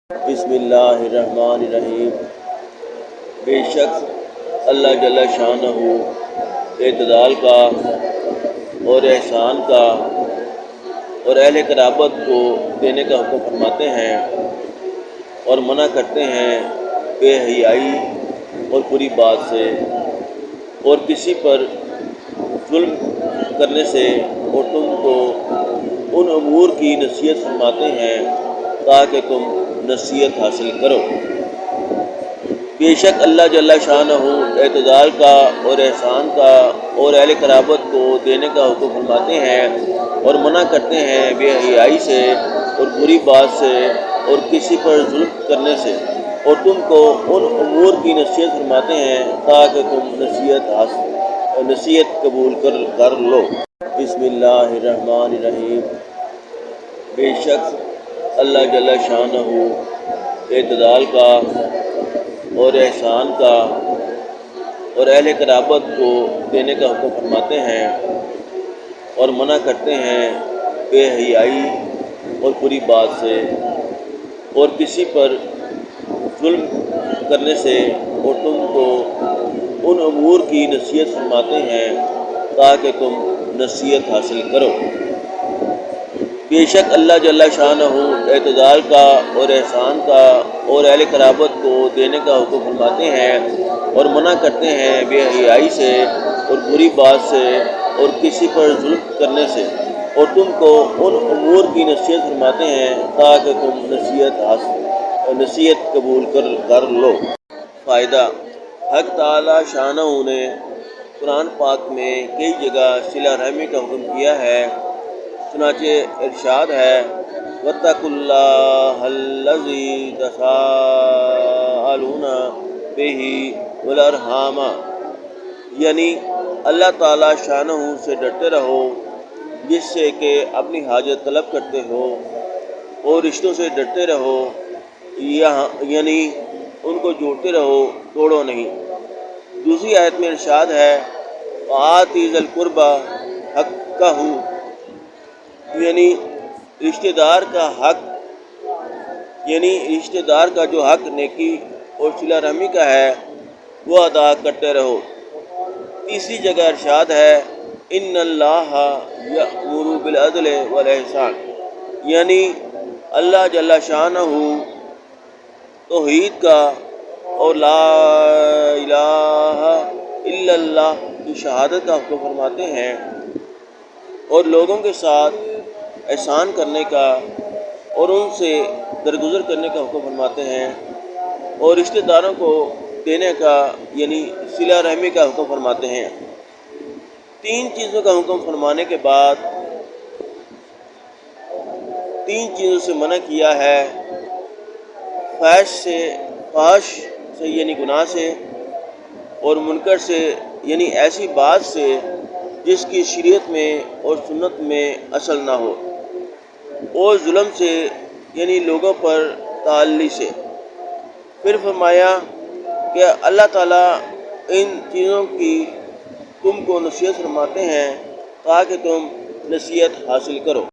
بسم اللہ الرحمن الرحیم۔ بے شک اللہ جل شانہ اعتدال کا اور احسان کا اور اہل قرابت کو دینے کا حکم فرماتے ہیں اور منع کرتے ہیں بے حیائی اور بری بات سے اور کسی پر ظلم کرنے سے، اور تم کو ان امور کی نصیحت فرماتے ہیں تاکہ تم نصیحت حاصل کرو۔ بے شک اللہ جل شانہ اعتدال کا اور احسان کا اور اہل قرابت کو دینے کا حکم فرماتے ہیں اور منع کرتے ہیں بے حیائی سے اور بری بات سے اور کسی پر ظلم کرنے سے، اور تم کو ان امور کی نصیحت فرماتے ہیں تاکہ تم نصیحت قبول کر لو۔ بسم اللہ الرحمن الرحیم۔ بے شک اللہ جل شانہ اعتدال کا اور احسان کا اور اہل قرابت کو دینے کا حکم فرماتے ہیں اور منع کرتے ہیں بے حیائی اور بری بات سے اور کسی پر ظلم کرنے سے، اور تم کو ان امور کی نصیحت فرماتے ہیں تاکہ تم نصیحت حاصل کرو۔ بے شک اللہ جل شانہ اعتدال کا اور احسان کا اور اہل قرابت کو دینے کا حکم فرماتے ہیں اور منع کرتے ہیں بے حیائی سے اور بری بات سے اور کسی پر ظلم کرنے سے، اور تم کو ان امور کی نصیحت فرماتے ہیں تاکہ تم نصیحت قبول کر لو۔ فائدہ: حق تعالی شانہ نے قرآن پاک میں کئی جگہ صلہ رحمی کا حکم کیا ہے، چنانچہ ارشاد ہے وَاتَّقُوا اللَّهَ الَّذِي تَسَاءَلُونَ بِهِ وَالْأَرْحَامَ، یعنی اللہ تعالی شانہ سے ڈرتے رہو جس سے کہ اپنی حاجت طلب کرتے ہو، اور رشتوں سے ڈرتے رہو یعنی ان کو جوڑتے رہو، توڑو نہیں۔ دوسری آیت میں ارشاد ہے وَآتِ ذِی الْقُرْبَىٰ حَقَّهُ، یعنی رشتہ دار کا حق، یعنی رشتہ دار کا جو حق نیکی اور صلہ رحمی کا ہے وہ ادا کرتے رہو۔ تیسری جگہ ارشاد ہے ان اللہ یأمر بالعدل والاحسان، یعنی اللہ جل شانہ توحید کا اور لا الہ الا اللہ کی شہادت کا حکم فرماتے ہیں اور لوگوں کے ساتھ احسان کرنے کا اور ان سے درگزر کرنے کا حکم فرماتے ہیں، اور رشتہ داروں کو دینے کا یعنی صلہ رحمی کا حکم فرماتے ہیں۔ تین چیزوں کا حکم فرمانے کے بعد تین چیزوں سے منع کیا ہے، فحش سے یعنی گناہ سے، اور منکر سے یعنی ایسی بات سے جس کی شریعت میں اور سنت میں اصل نہ ہو، اور ظلم سے یعنی لوگوں پر تعالی سے۔ پھر فرمایا کہ اللہ تعالیٰ ان چیزوں کی تم کو نصیحت فرماتے ہیں تاکہ تم نصیحت حاصل کرو۔